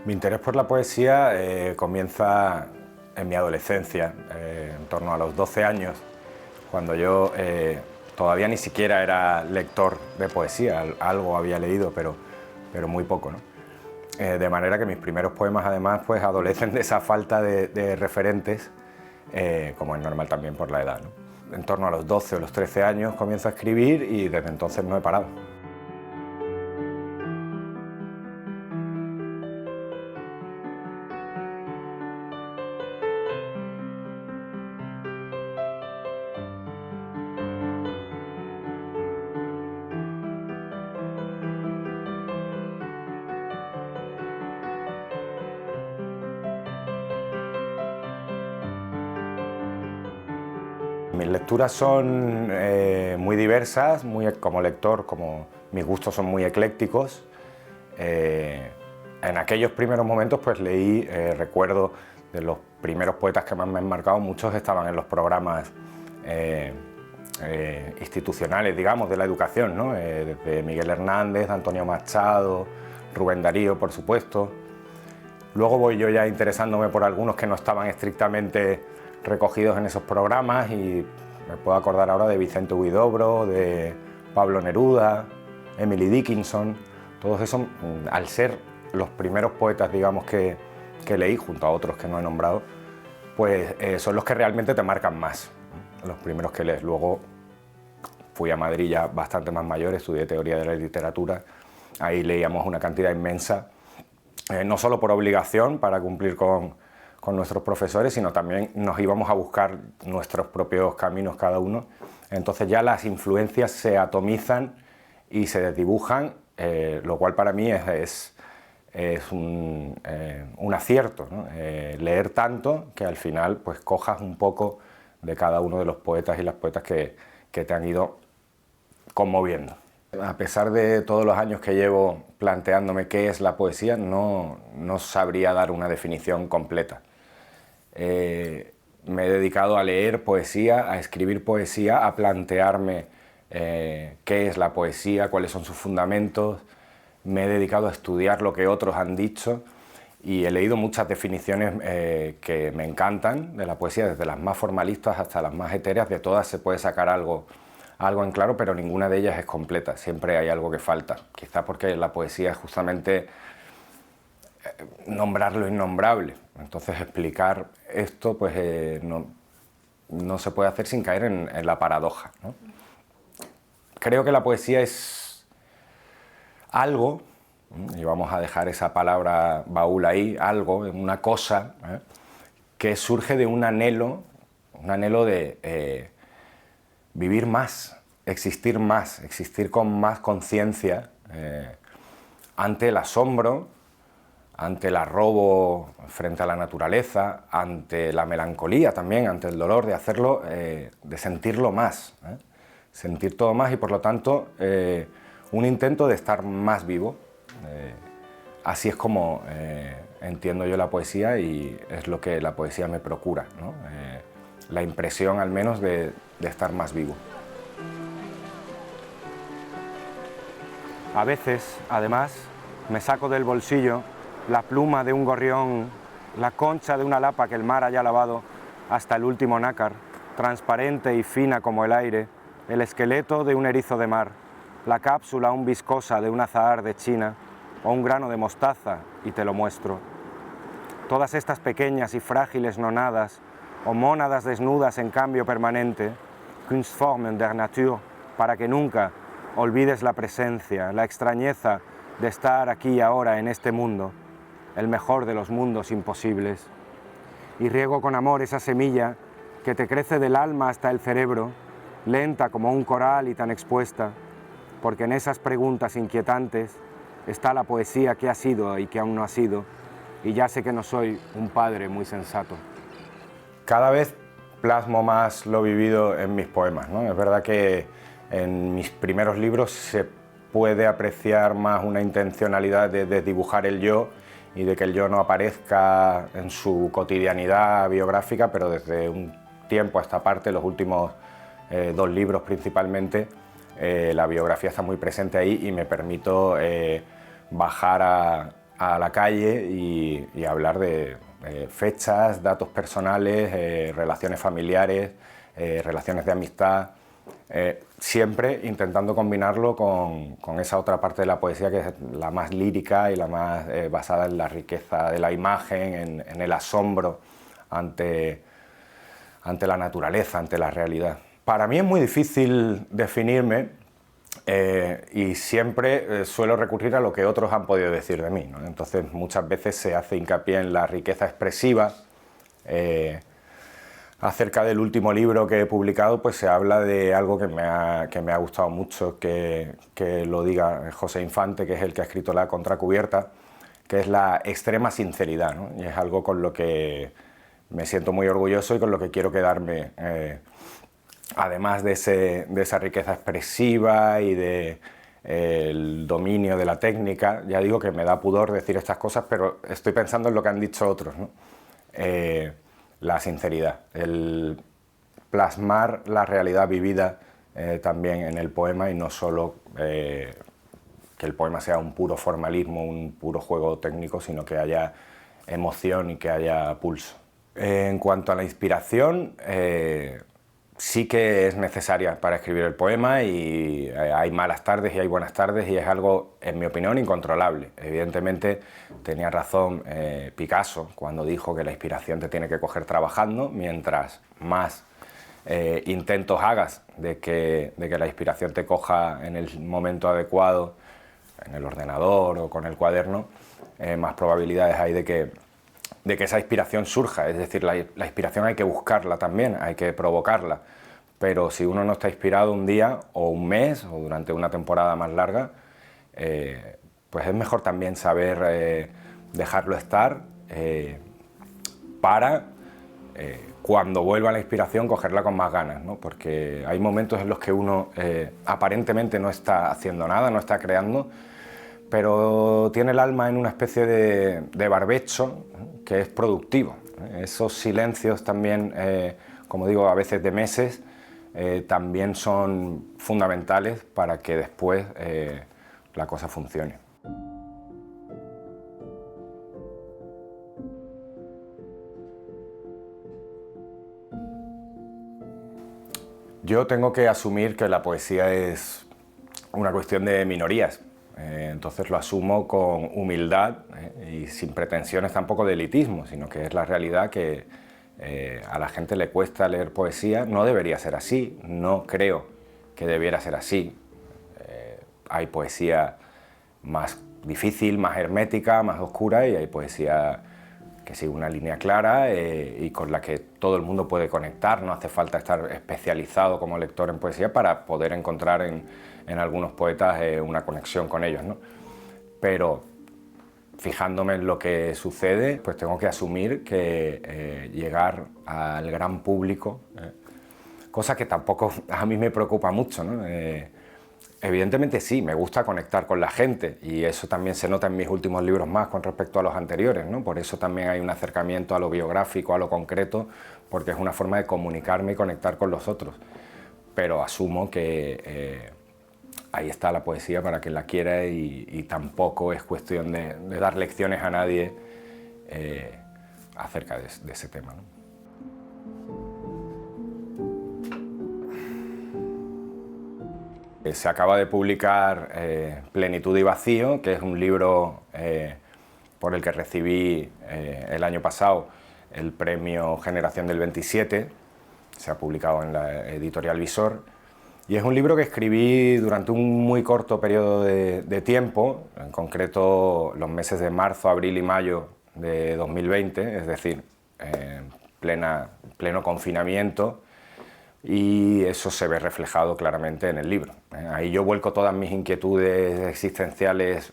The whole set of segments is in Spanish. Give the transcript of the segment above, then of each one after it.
Mi interés por la poesía comienza en mi adolescencia, en torno a los 12 años, cuando yo todavía ni siquiera era lector de poesía, algo había leído, pero muy poco, ¿no? De manera que mis primeros poemas además pues adolecen de esa falta de referentes, como es normal también por la edad, ¿no? En torno a los 12 o los 13 años comienzo a escribir y desde entonces no he parado. Mis lecturas son muy diversas, como lector, mis gustos son muy eclécticos. En aquellos primeros momentos pues leí, recuerdo de los primeros poetas que más me han marcado, muchos estaban en los programas institucionales, digamos, de la educación, ¿no? Desde Miguel Hernández, Antonio Machado, Rubén Darío, por supuesto. Luego voy yo ya interesándome por algunos que no estaban estrictamente recogidos en esos programas y me puedo acordar ahora de Vicente Huidobro, de Pablo Neruda, Emily Dickinson. Todos esos, al ser los primeros poetas, digamos, que leí, junto a otros que no he nombrado, pues son los que realmente te marcan más, los primeros que lees. Luego fui a Madrid ya bastante más mayor, estudié teoría de la literatura, ahí leíamos una cantidad inmensa, no solo por obligación para cumplir con nuestros profesores, sino también nos íbamos a buscar nuestros propios caminos cada uno. Entonces ya las influencias se atomizan y se desdibujan, lo cual para mí es un acierto, ¿no? Leer tanto que al final pues cojas un poco de cada uno de los poetas y las poetas que te han ido conmoviendo. A pesar de todos los años que llevo planteándome qué es la poesía, no sabría dar una definición completa. Me he dedicado a leer poesía, a escribir poesía, a plantearme qué es la poesía, cuáles son sus fundamentos. Me he dedicado a estudiar lo que otros han dicho y he leído muchas definiciones que me encantan de la poesía, desde las más formalistas hasta las más etéreas. De todas se puede sacar algo en claro, pero ninguna de ellas es completa, siempre hay algo que falta. Quizá porque la poesía es justamente nombrar lo innombrable. Entonces explicar esto pues no se puede hacer sin caer en la paradoja, ¿no? Creo que la poesía es algo, y vamos a dejar esa palabra baúl ahí, algo, una cosa, que surge de un anhelo de vivir más, existir con más conciencia ante el asombro, ante el arrobo frente a la naturaleza, ante la melancolía también, ante el dolor, de hacerlo, de sentirlo más, sentir todo más y por lo tanto un intento de estar más vivo. Así es como entiendo yo la poesía y es lo que la poesía me procura, ¿no? La impresión al menos de estar más vivo. A veces, además, me saco del bolsillo la pluma de un gorrión, la concha de una lapa que el mar haya lavado hasta el último nácar, transparente y fina como el aire, el esqueleto de un erizo de mar, la cápsula aún viscosa de un azahar de China o un grano de mostaza y te lo muestro. Todas estas pequeñas y frágiles nonadas o mónadas desnudas en cambio permanente, Kunstformen der Natur, para que nunca olvides la presencia, la extrañeza de estar aquí y ahora en este mundo, el mejor de los mundos imposibles. Y riego con amor esa semilla que te crece del alma hasta el cerebro, lenta como un coral y tan expuesta, porque en esas preguntas inquietantes está la poesía que ha sido y que aún no ha sido, y ya sé que no soy un padre muy sensato. Cada vez plasmo más lo vivido en mis poemas, ¿no? Es verdad que en mis primeros libros se puede apreciar más una intencionalidad de desdibujar el yo y de que el yo no aparezca en su cotidianidad biográfica, pero desde un tiempo a esta parte, los últimos 2 libros principalmente, la biografía está muy presente ahí y me permito bajar a la calle y hablar de fechas, datos personales, relaciones familiares, relaciones de amistad, siempre intentando combinarlo con esa otra parte de la poesía que es la más lírica y la más basada en la riqueza de la imagen, en el asombro ante la naturaleza, ante la realidad. Para mí es muy difícil definirme y siempre suelo recurrir a lo que otros han podido decir de mí, ¿no? Entonces muchas veces se hace hincapié en la riqueza expresiva. Acerca del último libro que he publicado, pues se habla de algo que me ha gustado mucho que lo diga José Infante, que es el que ha escrito La Contracubierta, que es la extrema sinceridad, ¿no? Y es algo con lo que me siento muy orgulloso y con lo que quiero quedarme, además de esa riqueza expresiva y del dominio de la técnica. Ya digo que me da pudor decir estas cosas, pero estoy pensando en lo que han dicho otros, ¿no? La sinceridad, el plasmar la realidad vivida también en el poema y no solo que el poema sea un puro formalismo, un puro juego técnico, sino que haya emoción y que haya pulso. En cuanto a la inspiración, sí que es necesaria para escribir el poema y hay malas tardes y hay buenas tardes y es algo, en mi opinión, incontrolable. Evidentemente tenía razón Picasso cuando dijo que la inspiración te tiene que coger trabajando, mientras más intentos hagas de que la inspiración te coja en el momento adecuado, en el ordenador o con el cuaderno, más probabilidades hay de que esa inspiración surja. Es decir, la inspiración hay que buscarla también, hay que provocarla, pero si uno no está inspirado un día o un mes o durante una temporada más larga, pues es mejor también saber dejarlo estar para cuando vuelva la inspiración cogerla con más ganas, ¿no? Porque hay momentos en los que uno aparentemente no está haciendo nada, no está creando, pero tiene el alma en una especie de barbecho que es productivo. Esos silencios también, como digo, a veces de meses, también son fundamentales para que después la cosa funcione. Yo tengo que asumir que la poesía es una cuestión de minorías. Entonces lo asumo con humildad y sin pretensiones tampoco de elitismo, sino que es la realidad que a la gente le cuesta leer poesía. No debería ser así, no creo que debiera ser así. Hay poesía más difícil, más hermética, más oscura, y hay poesía que sigue una línea clara y con la que todo el mundo puede conectar. No hace falta estar especializado como lector en poesía para poder encontrar en algunos poetas una conexión con ellos, ¿no? Pero fijándome en lo que sucede, pues tengo que asumir que llegar al gran público, cosa que tampoco a mí me preocupa mucho, ¿no? Evidentemente sí, me gusta conectar con la gente y eso también se nota en mis últimos libros más con respecto a los anteriores, ¿no? Por eso también hay un acercamiento a lo biográfico, a lo concreto, porque es una forma de comunicarme y conectar con los otros. Pero asumo que ahí está la poesía para quien la quiera y tampoco es cuestión de dar lecciones a nadie acerca de ese tema, ¿no? Se acaba de publicar Plenitud y Vacío, que es un libro por el que recibí el año pasado el premio Generación del 27, se ha publicado en la editorial Visor, y es un libro que escribí durante un muy corto periodo de tiempo, en concreto los meses de marzo, abril y mayo de 2020, es decir, en pleno confinamiento, y eso se ve reflejado claramente en el libro. Ahí yo vuelco todas mis inquietudes existenciales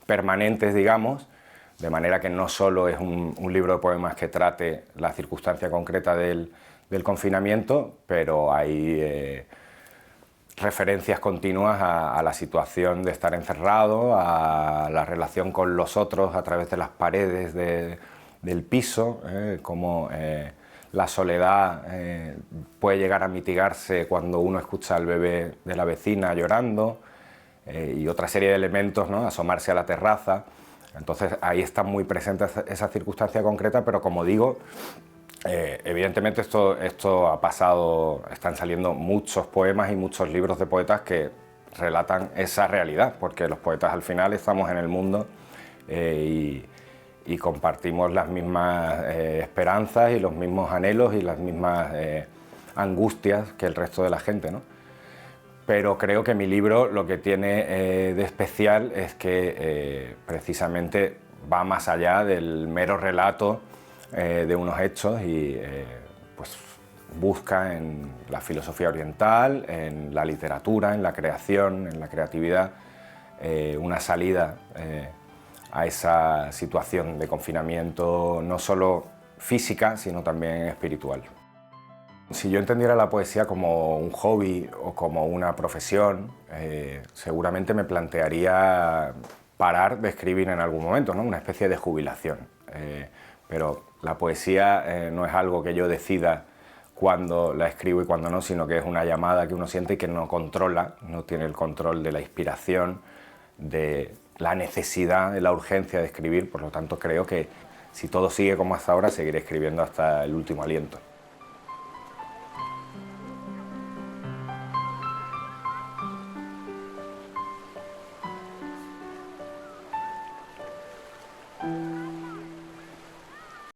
permanentes, digamos, de manera que no solo es un libro de poemas que trate la circunstancia concreta del confinamiento, pero hay referencias continuas a la situación de estar encerrado, a la relación con los otros a través de las paredes del piso, como la soledad puede llegar a mitigarse cuando uno escucha al bebé de la vecina llorando y otra serie de elementos, ¿no? Asomarse a la terraza. Entonces ahí está muy presente esa circunstancia concreta, pero como digo, evidentemente esto ha pasado, están saliendo muchos poemas y muchos libros de poetas que relatan esa realidad, porque los poetas al final estamos en el mundo y compartimos las mismas esperanzas y los mismos anhelos y las mismas angustias que el resto de la gente, ¿no? Pero creo que mi libro lo que tiene de especial es que precisamente va más allá del mero relato de unos hechos y pues busca en la filosofía oriental, en la literatura, en la creación, en la creatividad, una salida a esa situación de confinamiento no solo física, sino también espiritual. Si yo entendiera la poesía como un hobby o como una profesión, seguramente me plantearía parar de escribir en algún momento, ¿no? Una especie de jubilación. Pero la poesía no es algo que yo decida cuándo la escribo y cuándo no, sino que es una llamada que uno siente y que no controla, no tiene el control de la inspiración, de la necesidad, de la urgencia de escribir. Por lo tanto, creo que si todo sigue como hasta ahora, seguiré escribiendo hasta el último aliento.